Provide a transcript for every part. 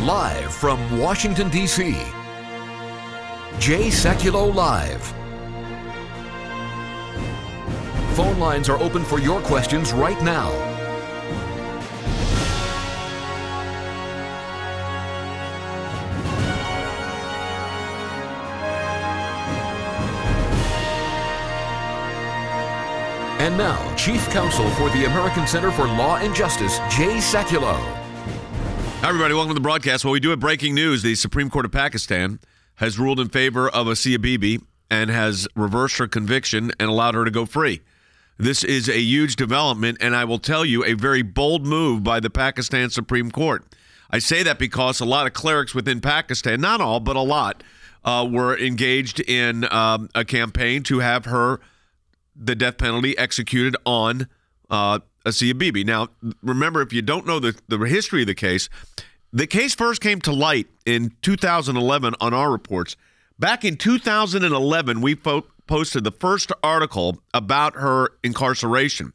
Live from Washington, D.C., Sekulow Live. Phone lines are open for your questions right now. And now, Chief Counsel for the American Center for Law and Justice, Sekulow. Hi, everybody. Welcome to the broadcast. Well, we do have breaking news. The Supreme Court of Pakistan has ruled in favor of Asia Bibi and has reversed her conviction and allowed her to go free. This is a huge development, and I will tell you, a very bold move by the Pakistan Supreme Court. I say that because a lot of clerics within Pakistan, not all, but a lot, were engaged in a campaign to have the death penalty executed on Asia Bibi. Now, remember, if you don't know the history of the case first came to light in 2011 on our reports. Back in 2011, we posted the first article about her incarceration.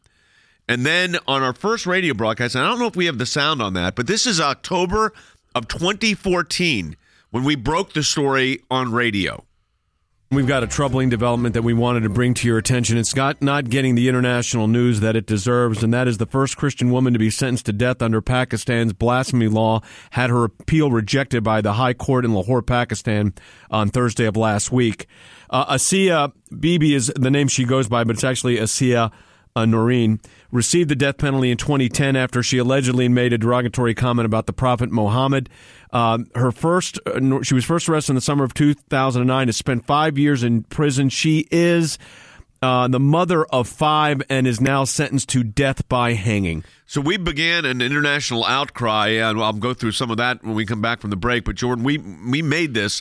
And then on our first radio broadcast, and I don't know if we have the sound on that, but this is October of 2014 when we broke the story on radio. We've got a troubling development that we wanted to bring to your attention. It's not getting the international news that it deserves, and that is the first Christian woman to be sentenced to death under Pakistan's blasphemy law had her appeal rejected by the High Court in Lahore, Pakistan on Thursday of last week. Asia Bibi is the name she goes by, but it's actually Asia Noreen, received the death penalty in 2010 after she allegedly made a derogatory comment about the Prophet Muhammad. She was first arrested in the summer of 2009, has spent 5 years in prison. She is the mother of 5 and is now sentenced to death by hanging. So we began an international outcry, and I'll go through some of that when we come back from the break. But, Jordan, we made this.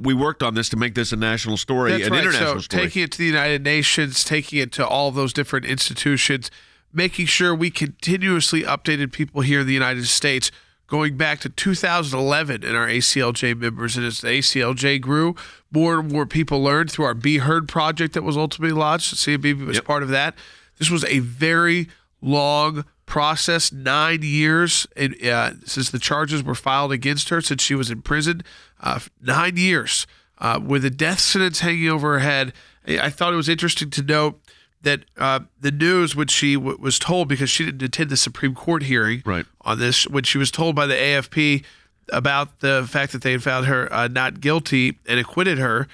We worked on this to make this a national story, international story. Taking it to the United Nations, taking it to all of those different institutions, making sure we continuously updated people here in the United States, going back to 2011 in our ACLJ members. And as the ACLJ grew, more and more people learned through our Be Heard project that was ultimately launched. Asia Bibi was part of that. This was a very long process, 9 years since the charges were filed against her, since she was in prison. 9 years with a death sentence hanging over her head. I thought it was interesting to note that the news, when she was told, because she didn't attend the Supreme Court hearing on this, when she was told by the AFP about the fact that they had found her not guilty and acquitted her,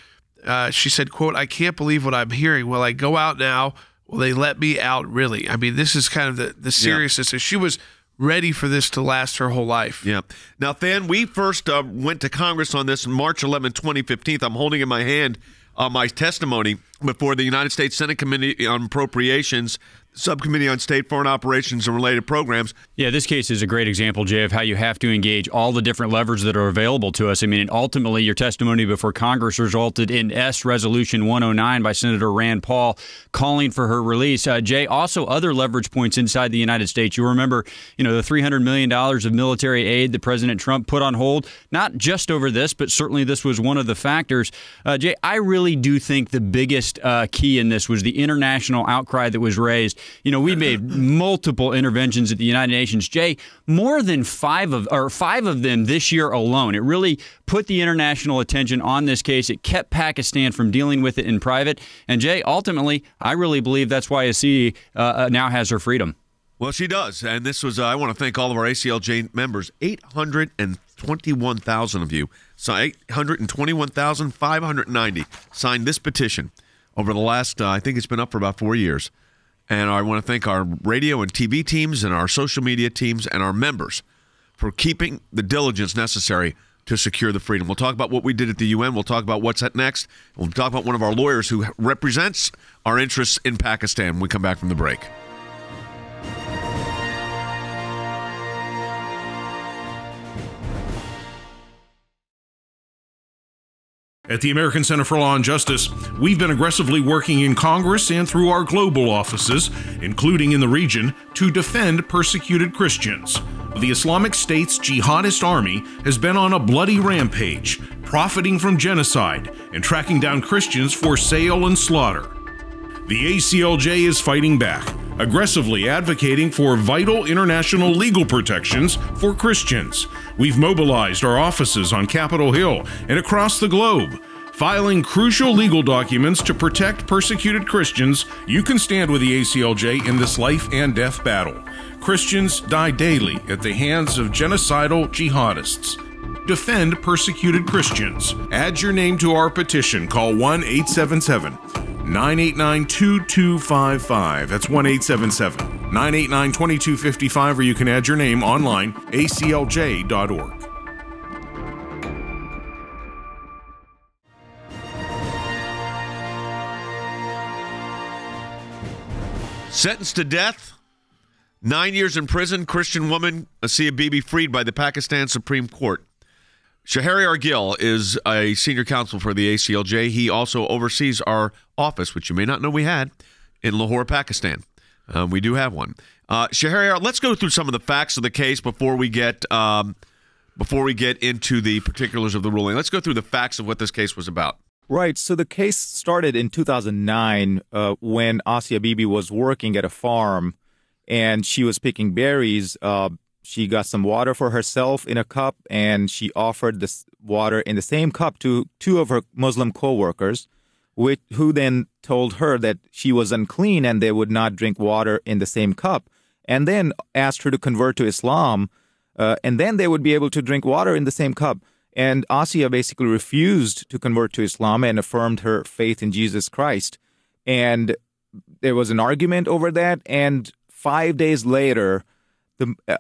she said, quote, "I can't believe what I'm hearing. Will I go out now? Will they let me out, really?" I mean, this is kind of the seriousness. So she was ready for this to last her whole life. Yeah. Now, Than, we first went to Congress on this on March 11, 2015. I'm holding in my hand my testimony before the United States Senate Committee on Appropriations, Subcommittee on State Foreign Operations and Related Programs. Yeah, this case is a great example, Jay, of how you have to engage all the different levers that are available to us. I mean, ultimately, your testimony before Congress resulted in Resolution 109 by Senator Rand Paul calling for her release. Jay, also other leverage points inside the United States. You remember, the $300 million of military aid that President Trump put on hold, not just over this, but certainly this was one of the factors. Jay, I really do think the biggest key in this was the international outcry that was raised. We made multiple interventions at the United Nations. Jay, more than five of them this year alone. It really put the international attention on this case. It kept Pakistan from dealing with it in private. And Jay, ultimately, I really believe that's why Asia now has her freedom. Well, she does. And this was, I want to thank all of our ACLJ members, 821,000 of you. So 821,590 signed this petition over the last, I think it's been up for about 4 years. And I want to thank our radio and TV teams and our social media teams and our members for keeping the diligence necessary to secure the freedom. We'll talk about what we did at the UN. We'll talk about what's next. We'll talk about one of our lawyers who represents our interests in Pakistan when we come back from the break. At the American Center for Law and Justice, we've been aggressively working in Congress and through our global offices, including in the region, to defend persecuted Christians. The Islamic State's jihadist army has been on a bloody rampage, profiting from genocide and tracking down Christians for sale and slaughter. The ACLJ is fighting back, aggressively advocating for vital international legal protections for Christians. We've mobilized our offices on Capitol Hill and across the globe, filing crucial legal documents to protect persecuted Christians. You can stand with the ACLJ in this life and death battle. Christians die daily at the hands of genocidal jihadists. Defend persecuted Christians. Add your name to our petition. Call 1-877-989-2255. That's 1-877-989-2255, or you can add your name online, aclj.org. Sentenced to death, 9 years in prison, Christian woman Asia Bibi freed by the Pakistan Supreme Court. Shahriar Gill is a senior counsel for the ACLJ. He also oversees our office, which you may not know we had, in Lahore, Pakistan. We do have one. Shahriar, let's go through some of the facts of the case before we get into the particulars of the ruling. Let's go through the facts of what this case was about. Right. So the case started in 2009 when Asia Bibi was working at a farm and she was picking berries. She got some water for herself in a cup, and she offered this water in the same cup to two of her Muslim co-workers, who then told her that she was unclean and they would not drink water in the same cup, and then asked her to convert to Islam, and then they would be able to drink water in the same cup. And Asia basically refused to convert to Islam and affirmed her faith in Jesus Christ. And there was an argument over that, and 5 days later,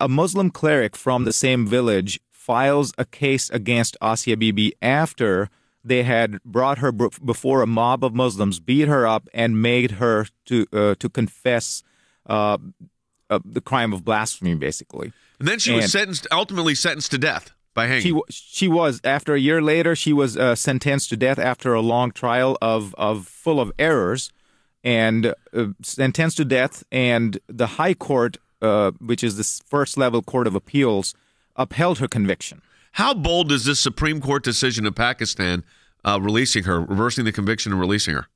a Muslim cleric from the same village files a case against Asia Bibi after they had brought her before a mob of Muslims, beat her up, and made her to confess the crime of blasphemy, basically. And then she was ultimately sentenced to death by hanging. She was. After a year later, she was sentenced to death after a long trial full of errors, and sentenced to death. And the High Court, which is the first-level court of appeals, upheld her conviction. How bold is this Supreme Court decision of Pakistan releasing her, reversing the conviction and releasing her?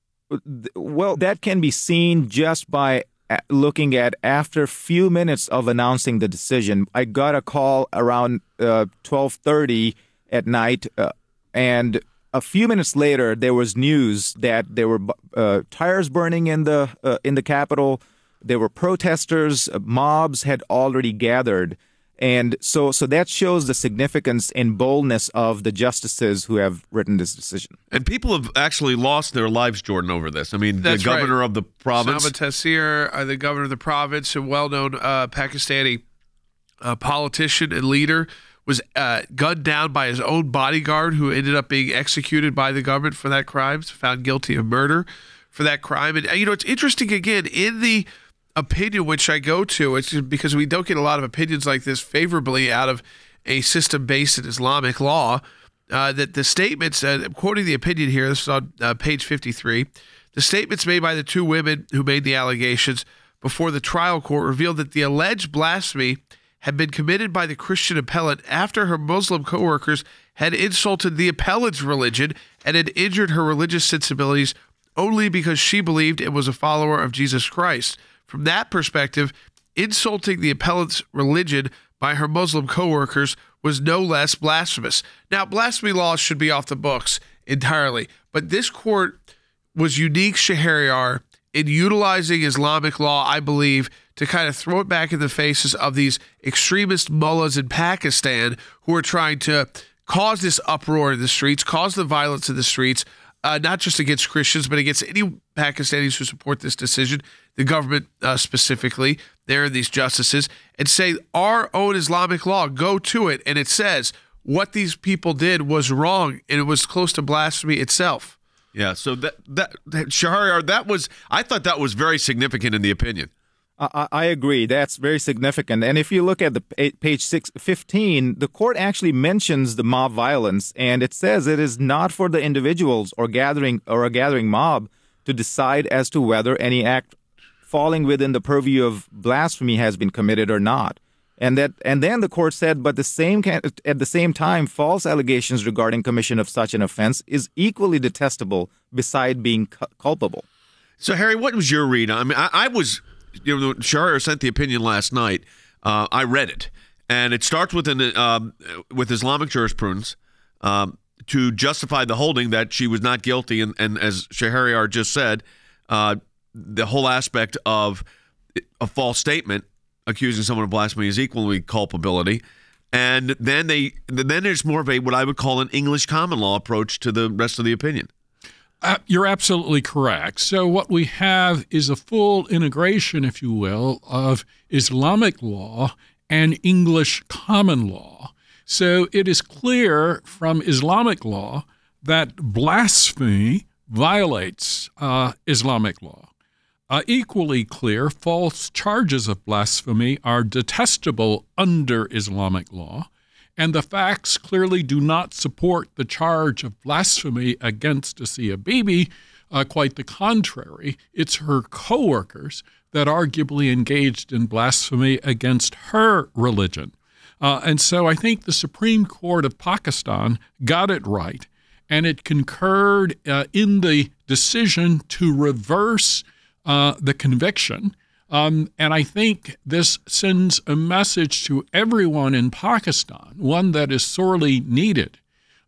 Well, that can be seen just by looking at after a few minutes of announcing the decision. I got a call around 12:30 at night, and a few minutes later, there was news that there were tires burning in the Capitol. There were protesters, mobs had already gathered. And so that shows the significance and boldness of the justices who have written this decision. And people have actually lost their lives, Jordan, over this. I mean, the governor of the province. Sama Taseer, the governor of the province, a well-known Pakistani politician and leader, was gunned down by his own bodyguard, who ended up being executed by the government for that crime, found guilty of murder for that crime. And, it's interesting, again, in the opinion which I go to, it's because we don't get a lot of opinions like this favorably out of a system based in Islamic law, that the statements, I'm quoting the opinion here, this is on page 53, the statements made by the two women who made the allegations before the trial court revealed that the alleged blasphemy had been committed by the Christian appellant after her Muslim co-workers had insulted the appellant's religion and had injured her religious sensibilities only because she believed it was a follower of Jesus Christ. From that perspective, insulting the appellant's religion by her Muslim co-workers was no less blasphemous. Now, blasphemy laws should be off the books entirely, but this court was unique, Shahriar, in utilizing Islamic law, I believe, to kind of throw it back in the faces of these extremist mullahs in Pakistan who are trying to cause this uproar in the streets, cause the violence in the streets, not just against Christians, but against any Pakistanis who support this decision, the government specifically, there are these justices, and say our own Islamic law, go to it, and it says what these people did was wrong, and it was close to blasphemy itself. Yeah, so Shahriar, I thought that was very significant in the opinion. I agree. That's very significant. And if you look at the page 615, the court actually mentions the mob violence, and it says it is not for the individuals or a gathering mob to decide as to whether any act falling within the purview of blasphemy has been committed or not. And then the court said, but at the same time, false allegations regarding commission of such an offense is equally detestable beside being culpable. So, Harry, what was your read? I mean, I was Shahriar sent the opinion last night. I read it, and it starts with Islamic jurisprudence to justify the holding that she was not guilty, and as Shahriar just said, the whole aspect of a false statement accusing someone of blasphemy is equally culpability. And then there's more of what I would call an English common law approach to the rest of the opinion. You're absolutely correct. So what we have is a full integration, if you will, of Islamic law and English common law. So it is clear from Islamic law that blasphemy violates Islamic law. Equally clear, false charges of blasphemy are detestable under Islamic law, and the facts clearly do not support the charge of blasphemy against Asia Bibi. Quite the contrary, it's her co-workers that arguably engaged in blasphemy against her religion. And so I think the Supreme Court of Pakistan got it right, and it concurred in the decision to reverse the conviction. And I think this sends a message to everyone in Pakistan, one that is sorely needed,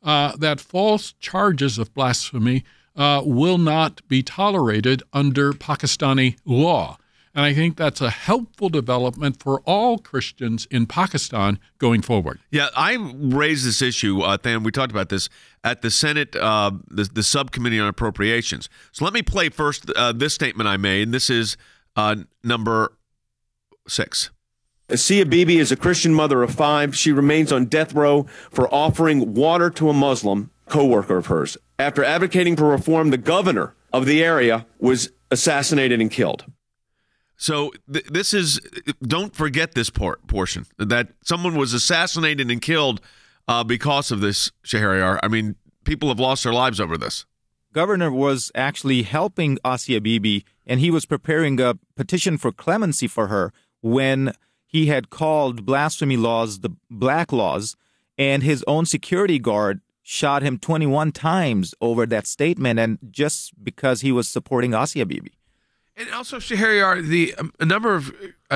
that false charges of blasphemy will not be tolerated under Pakistani law. And I think that's a helpful development for all Christians in Pakistan going forward. Yeah, I raised this issue, Than. We talked about this at the Senate, the subcommittee on appropriations. So let me play first this statement I made. This is number 6. Asia Bibi is a Christian mother of 5. She remains on death row for offering water to a Muslim co-worker of hers. After advocating for reform, the governor of the area was assassinated and killed. So this is, don't forget this portion, that someone was assassinated and killed because of this, Shahriar. I mean, people have lost their lives over this. Governor was actually helping Asia Bibi, and he was preparing a petition for clemency for her when he had called blasphemy laws the black laws, and his own security guard shot him 21 times over that statement, and just because he was supporting Asia Bibi. And also, Shahriar, a number of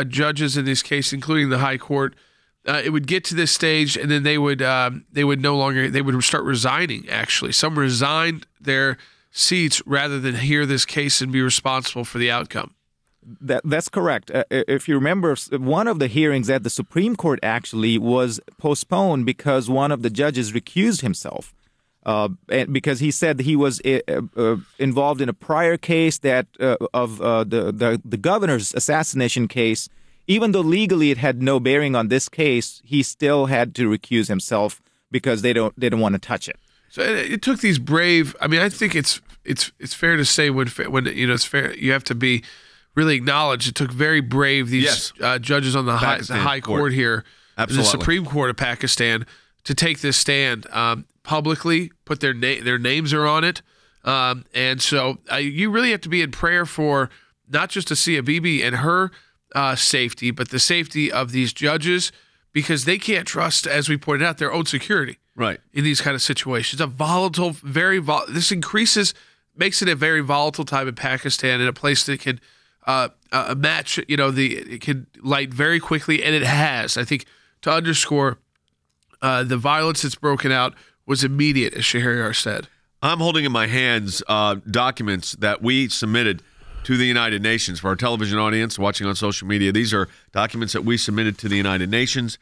judges in this case, including the High Court, it would get to this stage, and then they would start resigning. Actually, some resigned their seats rather than hear this case and be responsible for the outcome. That's correct. If you remember, one of the hearings at the Supreme Court actually was postponed because one of the judges recused himself. And because he said he was involved in a prior case of the governor's assassination case. Even though legally it had no bearing on this case, he still had to recuse himself because they don't want to touch it. So it took these brave. I mean, I think it's fair to say when it's fair, you have to be really acknowledged. It took very brave judges on the high court here, Absolutely. the Supreme Court of Pakistan, to take this stand. Publicly, put their names are on it, and so you really have to be in prayer for not just Asia Bibi and her safety, but the safety of these judges, because they can't trust, as we pointed out, their own security. Right. In these kind of situations, this makes it a very volatile time in Pakistan, in a place that can match, it can light very quickly, and it has. I think to underscore the violence that's broken out was immediate, as Shahriar said. I'm holding in my hands documents that we submitted to the United Nations for our television audience watching on social media. These are documents that we submitted to the United Nations.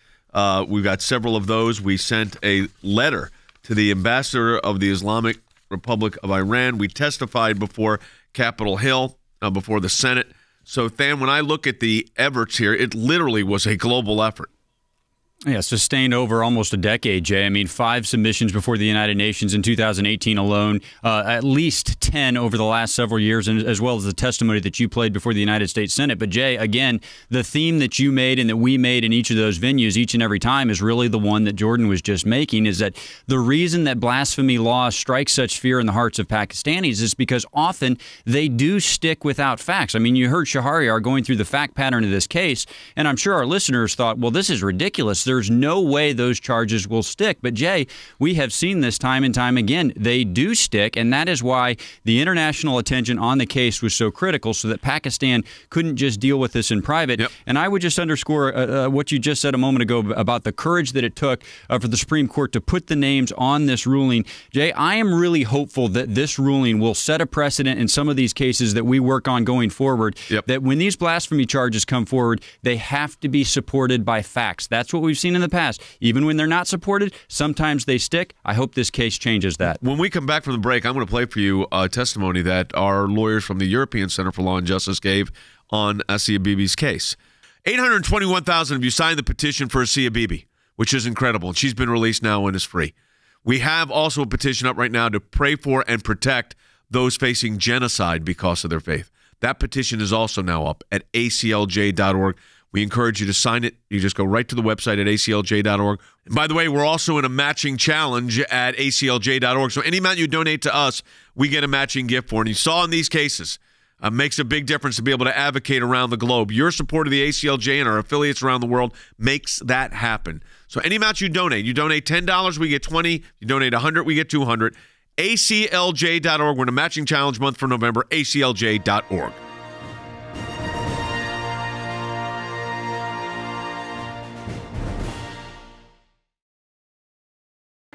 We've got several of those. We sent a letter to the ambassador of the Islamic Republic of Iran. We testified before Capitol Hill, before the Senate. So, Than, when I look at the efforts here, it literally was a global effort. Yeah, sustained over almost a decade, Jay. I mean, 5 submissions before the United Nations in 2018 alone, at least 10 over the last several years, and as well as the testimony that you played before the United States Senate. But, Jay, again, the theme that you made and that we made in each of those venues each and every time is really the one that Jordan was just making, is that the reason that blasphemy law strikes such fear in the hearts of Pakistanis is because often they do stick without facts. I mean, you heard Shahriar going through the fact pattern of this case, and I'm sure our listeners thought, well, this is ridiculous. there's no way those charges will stick. But, Jay, we have seen this time and time again. They do stick, and that is why the international attention on the case was so critical, so that Pakistan couldn't just deal with this in private. Yep. And I would just underscore what you just said a moment ago about the courage that it took for the Supreme Court to put the names on this ruling. Jay, I am really hopeful that this ruling will set a precedent in some of these cases that we work on going forward, that when these blasphemy charges come forward, they have to be supported by facts. That's what we've seen in the past. Even when they're not supported, sometimes they stick. I hope this case changes that. When we come back from the break, I'm going to play for you a testimony that our lawyers from the European Center for Law and Justice gave on Asia Bibi's case. 821,000 of you signed the petition for Asia Bibi, which is incredible, and she's been released now and is free. We have also a petition up right now to pray for and protect those facing genocide because of their faith. That petition is also now up at ACLJ.org. We encourage you to sign it. You just go right to the website at ACLJ.org. And by the way, we're also in a matching challenge at ACLJ.org. So any amount you donate to us, we get a matching gift for. And you saw in these cases, makes a big difference to be able to advocate around the globe. Your support of the ACLJ and our affiliates around the world makes that happen. So any amount you donate $10, we get 20. You donate 100, we get 200. ACLJ.org. We're in a matching challenge month for November. ACLJ.org.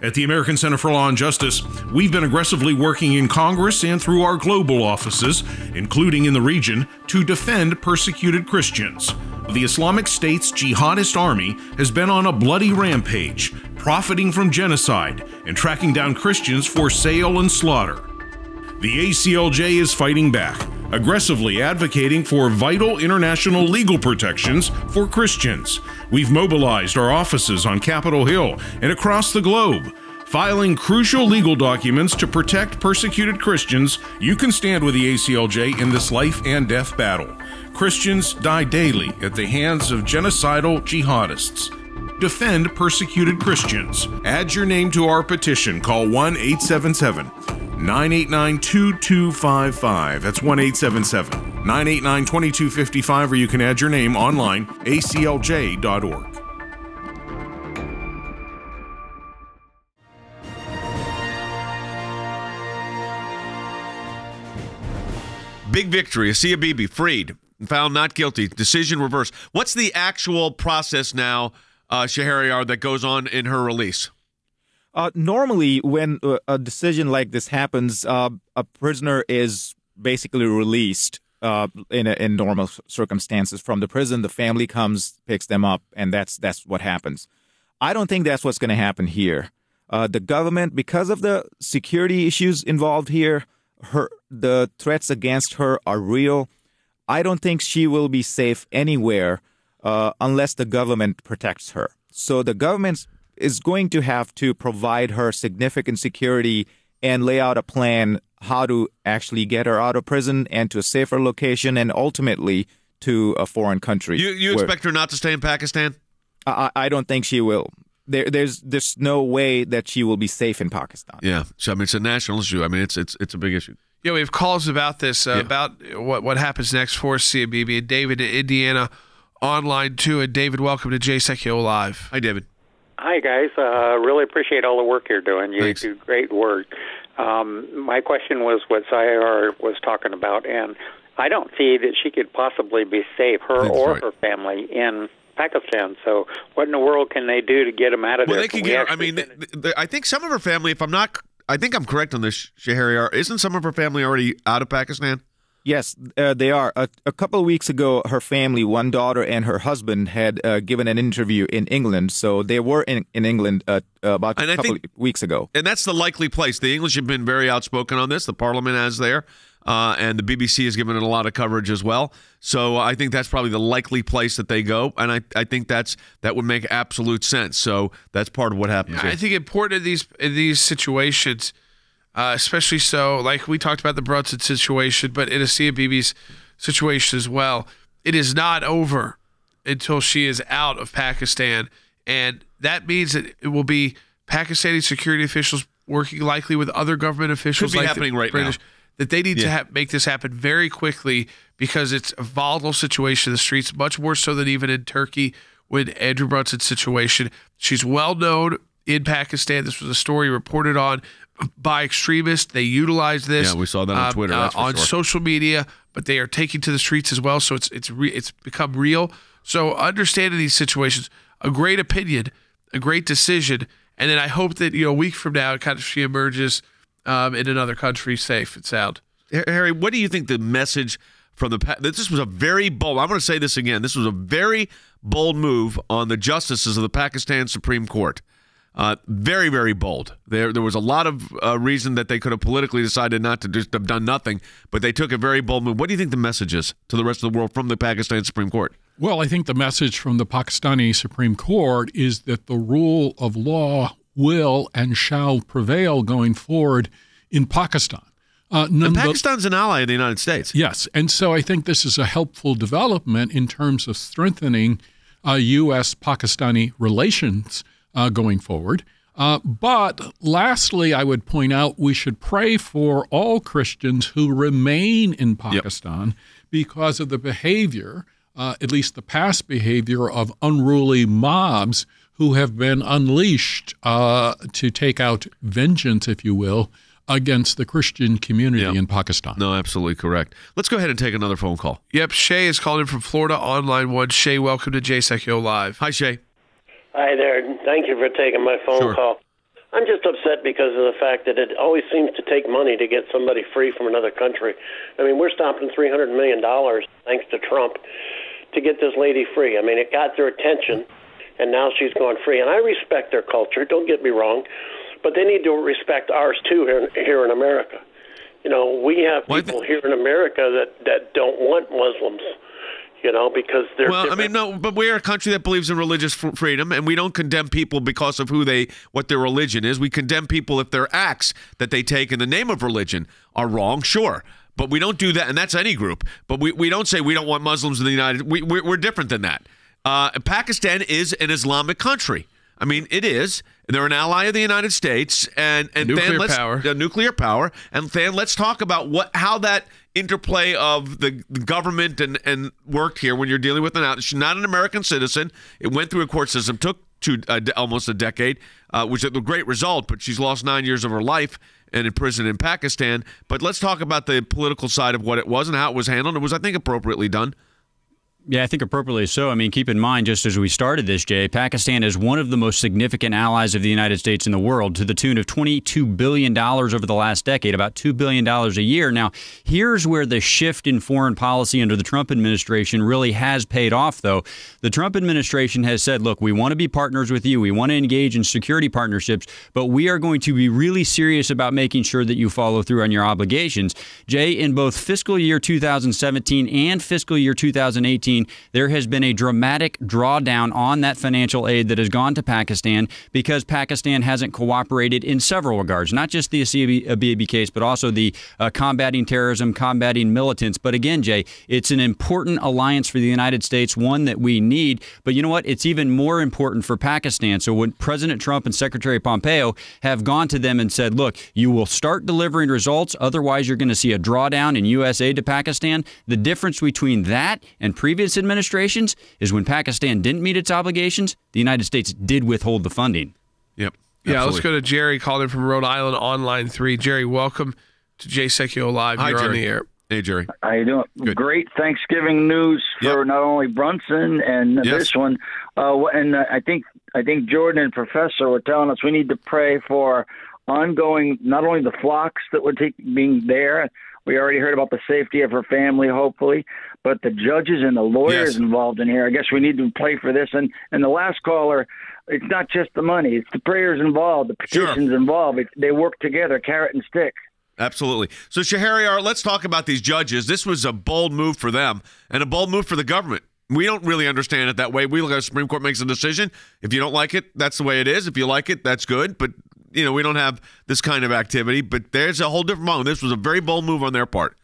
At the American Center for Law and Justice, we've been aggressively working in Congress and through our global offices, including in the region, to defend persecuted Christians. The Islamic State's jihadist army has been on a bloody rampage, profiting from genocide and tracking down Christians for sale and slaughter. The ACLJ is fighting back, aggressively advocating for vital international legal protections for Christians. We've mobilized our offices on Capitol Hill and across the globe, filing crucial legal documents to protect persecuted Christians. You can stand with the ACLJ in this life and death battle. Christians die daily at the hands of genocidal jihadists. Defend persecuted Christians. Add your name to our petition. Call 1-877-989-2255. That's 1-877-989-2255, or you can add your name online, aclj.org. Big victory. Asia Bibi freed, found not guilty. Decision reversed. What's the actual process now, Shahryar, that goes on in her release? Normally, when a decision like this happens, a prisoner is basically released in normal circumstances from the prison. The family comes, picks them up, and that's what happens. I don't think that's what's going to happen here. The government, because of the security issues involved here, the threats against her are real. I don't think she will be safe anywhere unless the government protects her. So the government is going to have to provide her significant security and lay out a plan how to actually get her out of prison and to a safer location and ultimately to a foreign country. You expect her not to stay in Pakistan? I don't think she will. There's no way that she will be safe in Pakistan. Yeah, so I mean, it's a national issue. I mean, it's a big issue. Yeah, we have calls about this, about what happens next for Asia Bibi. And David in Indiana online too. And David, welcome to Sekulow Live. Hi, David. Hi, guys. Really appreciate all the work you're doing. You Thanks. do great work. My question was what Zahir was talking about, and I don't see that she could possibly be safe, her or her family, in Pakistan. So what in the world can they do to get them out of there? Well, they can get. I mean, I think some of her family, if I'm not, I think I'm correct on this, Shahryar, isn't some of her family already out of Pakistan? Yes, they are. A couple of weeks ago, her family, one daughter and her husband, had given an interview in England. So they were in England about a couple of weeks ago. And that's the likely place. The English have been very outspoken on this. The Parliament has there. And the BBC has given it a lot of coverage as well. So I think that's probably the likely place that they go. And I think that would make absolute sense. So that's part of what happens. I think important in these situations, especially so, like we talked about the Brunson situation, but in Asia Bibi's situation as well, it is not over until she is out of Pakistan. And that means that it will be Pakistani security officials working likely with other government officials. Could be happening right now. That they need to make this happen very quickly because it's a volatile situation in the streets, much more so than even in Turkey, with Andrew Brunson's situation. She's well known in Pakistan. This was a story reported on by extremists. They utilize this. Yeah, we saw that on Twitter. On social media, but they are taking to the streets as well. So it's become real. So understanding these situations, a great opinion, a great decision, and then I hope that a week from now, kind of she emerges in another country safe and sound. Harry, what do you think the message from this was a very bold, I'm going to say this again, this was a very bold move on the justices of the Pakistan Supreme Court. Very, very bold. There was a lot of reason that they could have politically decided not to just have done nothing, but they took a very bold move. What do you think the message is to the rest of the world from the Pakistan Supreme Court? Well, I think the message from the Pakistani Supreme Court is that the rule of law will and shall prevail going forward in Pakistan. And Pakistan's an ally of the United States. Yes, and so I think this is a helpful development in terms of strengthening U.S.-Pakistani relations going forward. But lastly, I would point out we should pray for all Christians who remain in Pakistan because of the behavior, at least the past behavior, of unruly mobs who have been unleashed to take out vengeance, if you will, against the Christian community in Pakistan. No, absolutely correct. Let's go ahead and take another phone call. Yep, Shay is calling in from Florida on line 1. Shay, welcome to Sekulow Live. Hi, Shay. Hi there. Thank you for taking my phone call. I'm just upset because of the fact that it always seems to take money to get somebody free from another country. I mean, we're stopping $300 million, thanks to Trump, to get this lady free. I mean, it got their attention, and now she's gone free. And I respect their culture, don't get me wrong, but they need to respect ours, too, here in America. We have people here in America that don't want Muslims. Because they're different. No, but we're a country that believes in religious freedom, and we don't condemn people because of what their religion is. We condemn people if their acts that they take in the name of religion are wrong, sure. But we don't do that, and that's any group. But we don't say we don't want Muslims in the United States. We're different than that. Pakistan is an Islamic country. I mean, it is. They're an ally of the United States, and nuclear power. Nuclear power. And then let's talk about how that interplay of the government and worked here when you're dealing with she's not an American citizen. It went through a court system, took almost a decade, which is a great result. But she's lost 9 years of her life and in prison in Pakistan. But let's talk about the political side of what it was and how it was handled. It was, I think, appropriately done. Yeah, I think appropriately so. I mean, keep in mind, just as we started this, Jay, Pakistan is one of the most significant allies of the United States in the world, to the tune of $22 billion over the last decade, about $2 billion a year. Now, here's where the shift in foreign policy under the Trump administration really has paid off, though. The Trump administration has said, look, we want to be partners with you. We want to engage in security partnerships, but we are going to be really serious about making sure that you follow through on your obligations. Jay, in both fiscal year 2017 and fiscal year 2018, there has been a dramatic drawdown on that financial aid that has gone to Pakistan because Pakistan hasn't cooperated in several regards, not just the Asia Bibi case, but also the combating terrorism, combating militants. But again, Jay, it's an important alliance for the United States, one that we need. But you know what? It's even more important for Pakistan. So when President Trump and Secretary Pompeo have gone to them and said, look, you will start delivering results, otherwise you're going to see a drawdown in U.S. aid to Pakistan. The difference between that and previous administrations is when Pakistan didn't meet its obligations, the United States did withhold the funding. Yep. Yeah, let's go to Jerry calling from Rhode Island on line 3. Jerry, welcome to Sekulow Live. Hi, You're Jerry. on the air. Hey, Jerry. How you doing? Good. Great Thanksgiving news for not only Brunson and this one, and I think Jordan and Professor were telling us we need to pray for ongoing, not only the flocks that were being there. We already heard about the safety of her family, hopefully, but the judges and the lawyers involved in here. I guess we need to pray for this. And the last caller, it's not just the money. It's the prayers involved, the petitions involved. They work together, carrot and stick. Absolutely. So, Shahriar, let's talk about these judges. This was a bold move for them and a bold move for the government. We don't really understand it that way. We look at the Supreme Court makes a decision. If you don't like it, that's the way it is. If you like it, that's good. But we don't have this kind of activity, but there's a whole different moment. This was a very bold move on their part.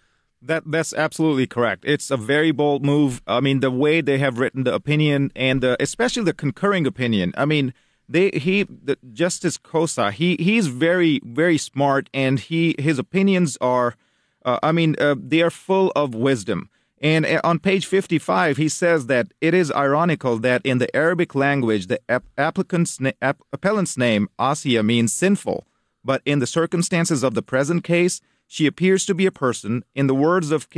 That's absolutely correct. It's a very bold move. I mean, the way they have written the opinion and especially the concurring opinion. I mean, Justice Khosa, he's very, very smart, and his opinions are, they are full of wisdom. And on page 55, he says that it is ironical that in the Arabic language, the appellant's name, Asia, means sinful. But in the circumstances of the present case, she appears to be a person, in the words of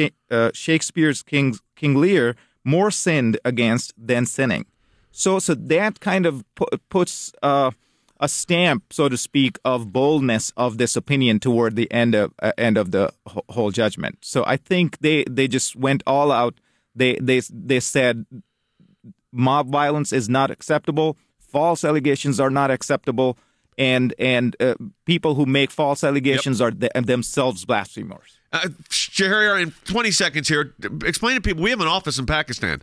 Shakespeare's King Lear, more sinned against than sinning. So that kind of puts a stamp, so to speak, of boldness of this opinion toward the end of the whole judgment. So I think they just went all out. They said mob violence is not acceptable, false allegations are not acceptable, and people who make false allegations are themselves blasphemers. Shahryar, in 20 seconds here, explain to people, we have an office in Pakistan.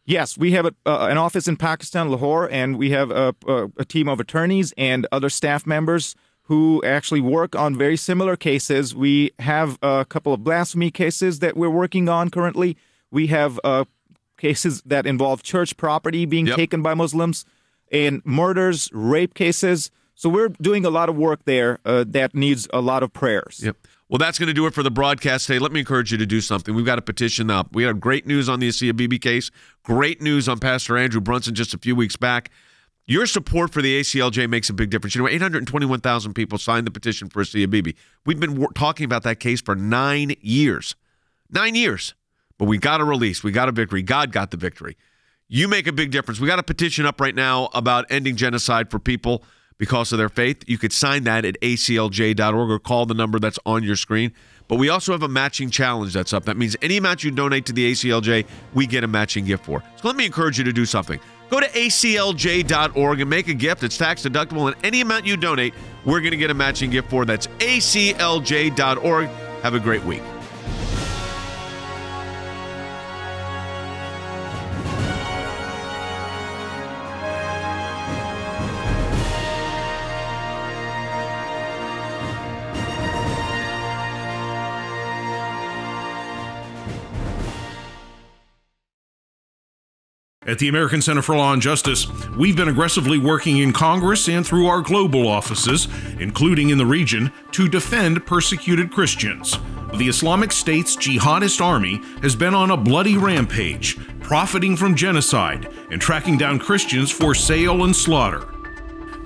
Yes, we have an office in Pakistan, Lahore, and we have a team of attorneys and other staff members who actually work on very similar cases. We have a couple of blasphemy cases that we're working on currently. We have cases that involve church property being taken by Muslims, and murders, rape cases. So we're doing a lot of work there that needs a lot of prayers. Yep. Well, that's going to do it for the broadcast today. Let me encourage you to do something. We've got a petition up. We have great news on the Asia Bibi case, great news on Pastor Andrew Brunson just a few weeks back. Your support for the ACLJ makes a big difference. You know, 821,000 people signed the petition for Asia Bibi. We've been talking about that case for 9 years. 9 years. But we got a release. We got a victory. God got the victory. You make a big difference. We got a petition up right now about ending genocide for people because of their faith. You could sign that at aclj.org or call the number that's on your screen. But we also have a matching challenge that's up. That means any amount you donate to the ACLJ, we get a matching gift for. So let me encourage you to do something. Go to aclj.org and make a gift. It's tax deductible, and any amount you donate, we're going to get a matching gift for. That's aclj.org. Have a great week. At the American Center for Law and Justice, we've been aggressively working in Congress and through our global offices, including in the region, to defend persecuted Christians. The Islamic State's jihadist army has been on a bloody rampage, profiting from genocide and tracking down Christians for sale and slaughter.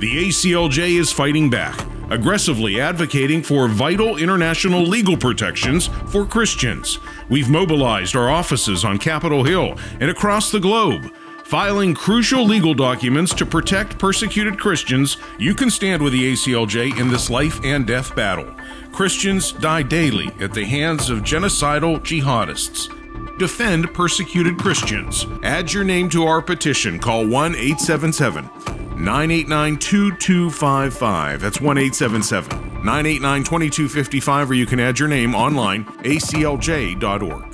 The ACLJ is fighting back, aggressively advocating for vital international legal protections for Christians. We've mobilized our offices on Capitol Hill and across the globe, filing crucial legal documents to protect persecuted Christians. You can stand with the ACLJ in this life and death battle. Christians die daily at the hands of genocidal jihadists. Defend persecuted Christians. Add your name to our petition. Call 1-877-989-2255. That's 1-877-989-2255, or you can add your name online, aclj.org.